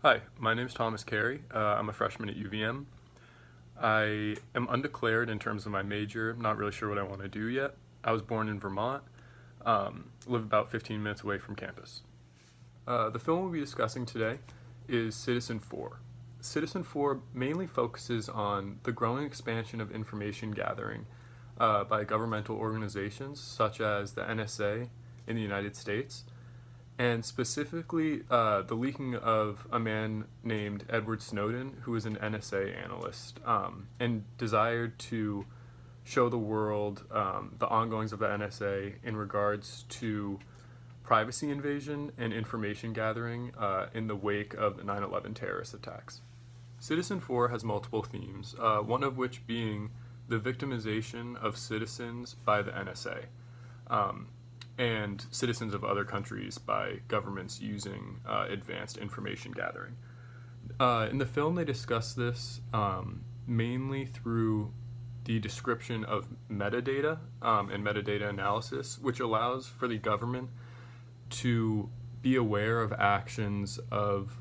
Hi, my name is Thomas Carey. I'm a freshman at UVM. I am undeclared in terms of my major, not really sure what I want to do yet. I was born in Vermont, live about 15 minutes away from campus. The film we'll be discussing today is Citizenfour. Citizenfour mainly focuses on the growing expansion of information gathering by governmental organizations such as the NSA in the United States, and specifically the leaking of a man named Edward Snowden, who was an NSA analyst, and desired to show the world the ongoings of the NSA in regards to privacy invasion and information gathering in the wake of the 9/11 terrorist attacks. Citizenfour has multiple themes, one of which being the victimization of citizens by the NSA. And citizens of other countries by governments using advanced information gathering. In the film, they discuss this mainly through the description of metadata and metadata analysis, which allows for the government to be aware of actions of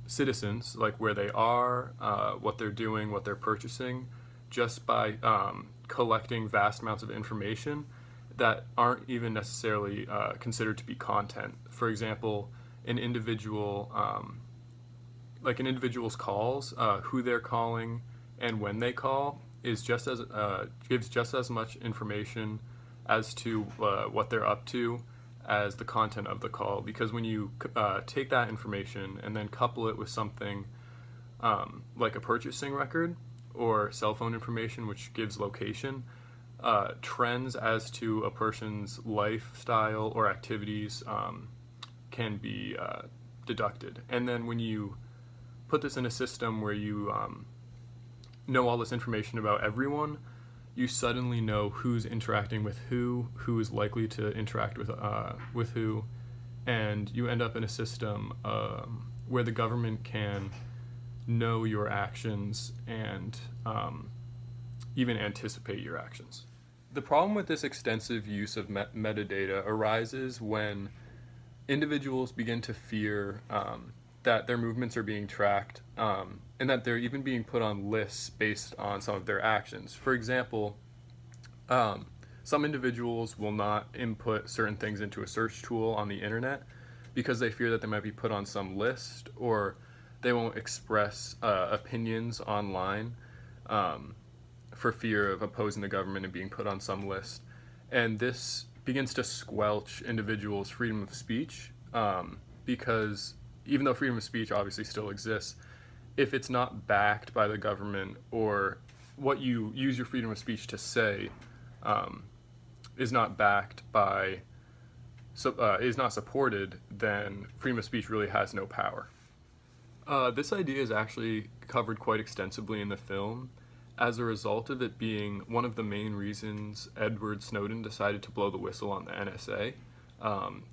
citizens, like where they are, what they're doing, what they're purchasing, just by collecting vast amounts of information that aren't even necessarily considered to be content. For example, an individual, like an individual's calls, who they're calling and when they call, is just as gives just as much information as to what they're up to as the content of the call. Because when you take that information and then couple it with something like a purchasing record or cell phone information, which gives location, trends as to a person's lifestyle or activities can be deducted. And then when you put this in a system where you know all this information about everyone, you suddenly know who's interacting with who is likely to interact with who, and you end up in a system where the government can know your actions and even anticipate your actions. The problem with this extensive use of metadata arises when individuals begin to fear that their movements are being tracked and that they're even being put on lists based on some of their actions. For example, some individuals will not input certain things into a search tool on the internet because they fear that they might be put on some list, or they won't express opinions online for fear of opposing the government and being put on some list. And this begins to squelch individuals' freedom of speech because even though freedom of speech obviously still exists, if it's not backed by the government, or what you use your freedom of speech to say is not backed by, is not supported, then freedom of speech really has no power. This idea is actually covered quite extensively in the film, as a result of it being one of the main reasons Edward Snowden decided to blow the whistle on the NSA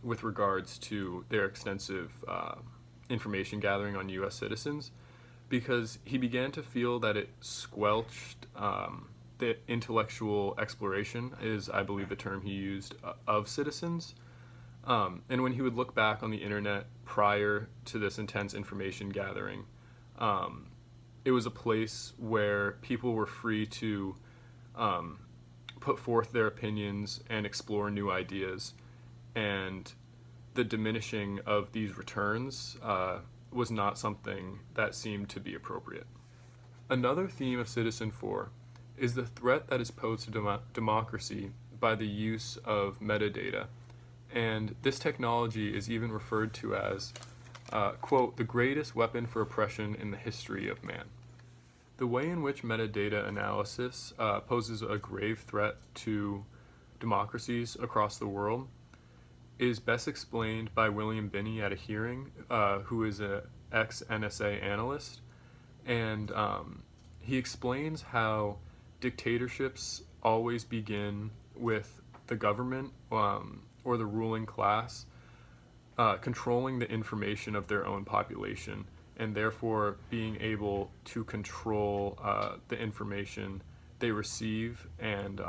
with regards to their extensive information gathering on US citizens, because he began to feel that it squelched the intellectual exploration, is I believe the term he used, of citizens. And when he would look back on the internet prior to this intense information gathering, it was a place where people were free to put forth their opinions and explore new ideas, and the diminishing of these returns was not something that seemed to be appropriate. Another theme of Citizenfour is the threat that is posed to democracy by the use of metadata, and this technology is even referred to as quote, the greatest weapon for oppression in the history of man. The way in which metadata analysis poses a grave threat to democracies across the world is best explained by William Binney at a hearing, who is an ex-NSA analyst, and he explains how dictatorships always begin with the government or the ruling class controlling the information of their own population, and therefore being able to control the information they receive and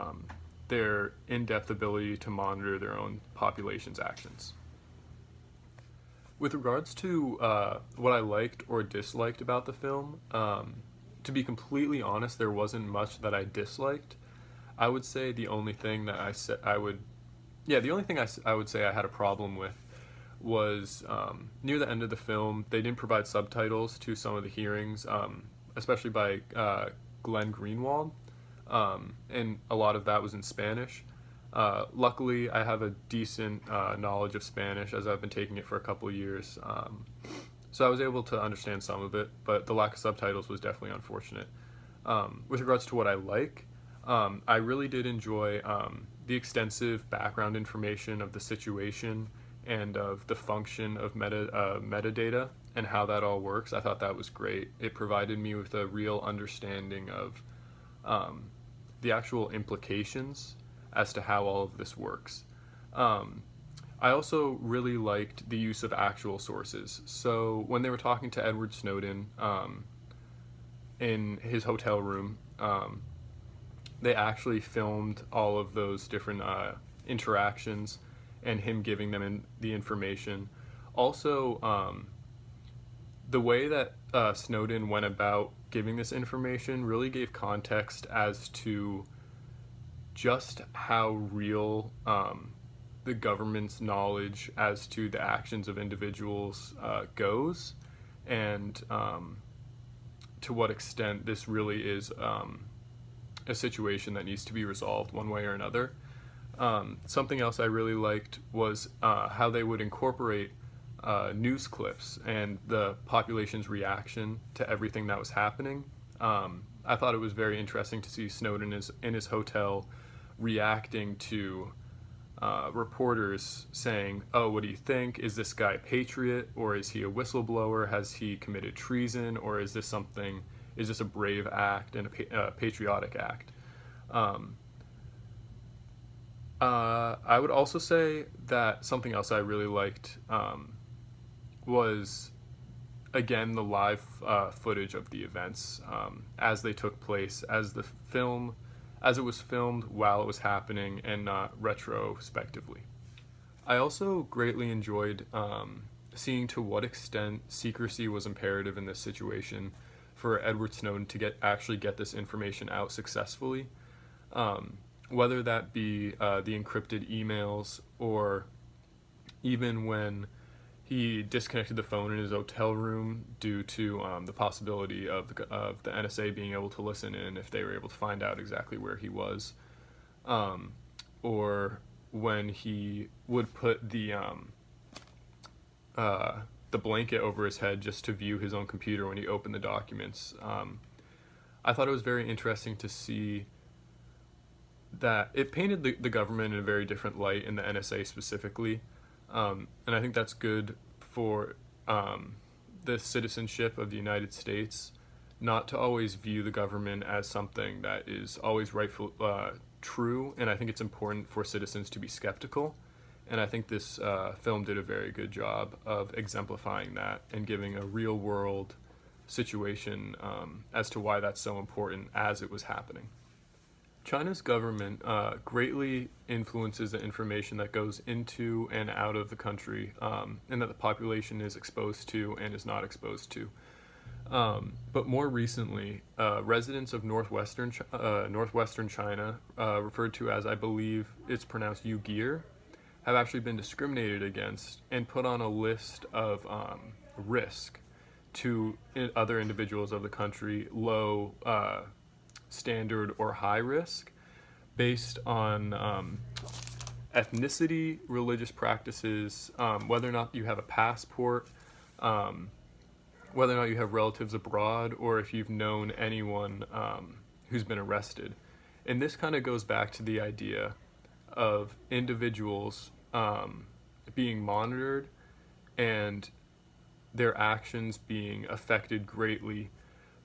their in-depth ability to monitor their own population's actions. With regards to what I liked or disliked about the film, to be completely honest, there wasn't much that I disliked. I would say the only thing that I said I would, yeah, the only thing I would say I had a problem with was near the end of the film, they didn't provide subtitles to some of the hearings, especially by Glenn Greenwald, and a lot of that was in Spanish. Luckily, I have a decent knowledge of Spanish as I've been taking it for a couple of years. So I was able to understand some of it, but the lack of subtitles was definitely unfortunate. With regards to what I like, I really did enjoy the extensive background information of the situation and of the function of metadata and how that all works. I thought that was great. It provided me with a real understanding of the actual implications as to how all of this works. I also really liked the use of actual sources. So when they were talking to Edward Snowden in his hotel room, they actually filmed all of those different interactions and him giving them the information. Also, the way that Snowden went about giving this information really gave context as to just how real the government's knowledge as to the actions of individuals goes, and to what extent this really is a situation that needs to be resolved one way or another. Something else I really liked was how they would incorporate news clips and the population's reaction to everything that was happening. I thought it was very interesting to see Snowden in his hotel reacting to reporters saying, "Oh, what do you think? Is this guy a patriot, or is he a whistleblower? Has he committed treason, or is this something? Is this a brave act and a patriotic act?" I would also say that something else I really liked was, again, the live footage of the events as they took place, as it was filmed while it was happening, and not retrospectively. I also greatly enjoyed seeing to what extent secrecy was imperative in this situation for Edward Snowden to actually get this information out successfully, whether that be the encrypted emails, or even when he disconnected the phone in his hotel room due to the possibility of the NSA being able to listen in if they were able to find out exactly where he was, or when he would put the blanket over his head just to view his own computer when he opened the documents. I thought it was very interesting to see that it painted the government in a very different light, in the NSA specifically. And I think that's good for the citizenship of the United States, not to always view the government as something that is always rightful, true. And I think it's important for citizens to be skeptical. And I think this film did a very good job of exemplifying that and giving a real world situation as to why that's so important as it was happening. China's government greatly influences the information that goes into and out of the country, and that the population is exposed to and is not exposed to. But more recently, residents of northwestern China, referred to as, I believe it's pronounced Uyghur, have actually been discriminated against and put on a list of risk to other individuals of the country, low, standard, or high risk, based on ethnicity, religious practices, whether or not you have a passport, whether or not you have relatives abroad, or if you've known anyone who's been arrested. And this kind of goes back to the idea of individuals being monitored and their actions being affected greatly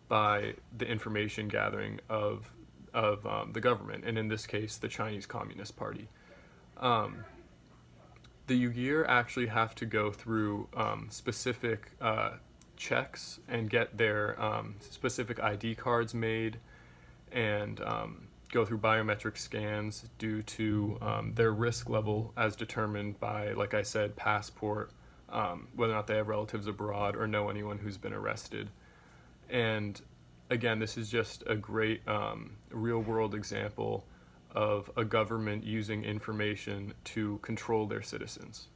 by the information gathering of the government, and in this case, the Chinese Communist Party. The Uyghur actually have to go through specific checks and get their specific ID cards made, and go through biometric scans due to their risk level as determined by, like I said, passport, whether or not they have relatives abroad or know anyone who's been arrested. And again, this is just a great real world example of a government using information to control their citizens.